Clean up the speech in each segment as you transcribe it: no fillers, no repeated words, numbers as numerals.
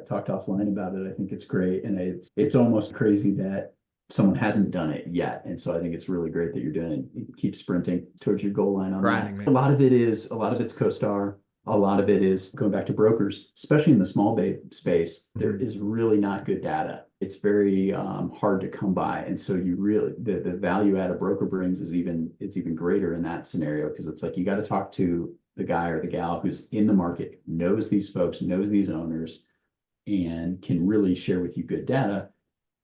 talked offline about it. I think it's great. And it's almost crazy that someone hasn't done it yet. And so I think it's really great that you're doing it. Keep sprinting towards your goal line on Grinding, that. man. A lot of it's CoStar. A lot of it is going back to brokers, especially in the small bay space. There is really not good data. It's very hard to come by. And so you really, the value add a broker brings it's even greater in that scenario, because it's like, you got to talk to the guy or the gal who's in the market, knows these folks, knows these owners, and can really share with you good data.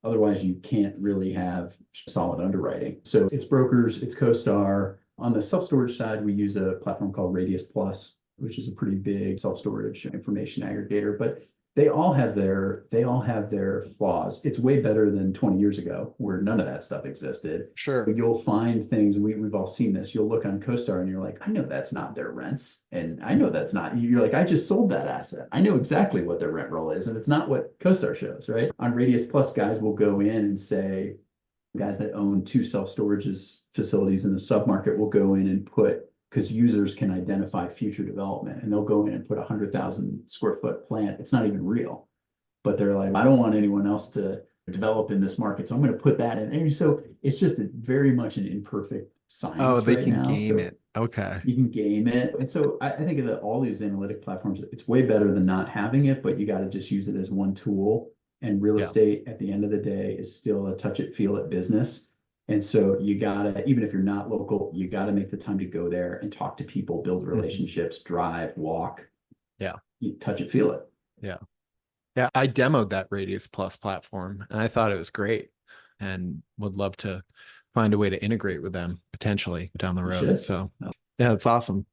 Otherwise, you can't really have solid underwriting. So it's brokers, it's CoStar. On the self-storage side, we use a platform called Radius Plus, which is a pretty big self-storage information aggregator, but they all have their flaws. It's way better than 20 years ago, where none of that stuff existed. Sure. But you'll find things, we've all seen this. You'll look on CoStar and you're like, I know that's not their rents. And I know that's not, you're like, I just sold that asset. I know exactly what their rent roll is. And it's not what CoStar shows, right? On Radius Plus, guys will go in and say, guys that own 2 self-storage facilities in the submarket will go in and put, because users can identify future development, and they'll go in and put 100,000 square foot plant. It's not even real, but they're like, I don't want anyone else to develop in this market, so I'm going to put that in. And so it's just very much an imperfect science. Oh, they right can now. game So it. Okay. you can game it. And so I think that all these analytic platforms, it's way better than not having it, but you got to just use it as one tool. And real Yeah. estate at the end of the day is still a touch it, feel it business. And so you gotta, even if you're not local, you gotta make the time to go there and talk to people, build relationships, drive, walk. Yeah. You touch it, feel it. Yeah. Yeah. I demoed that Radius Plus platform and I thought it was great, and would love to find a way to integrate with them potentially down the You road. should. So yeah, it's awesome.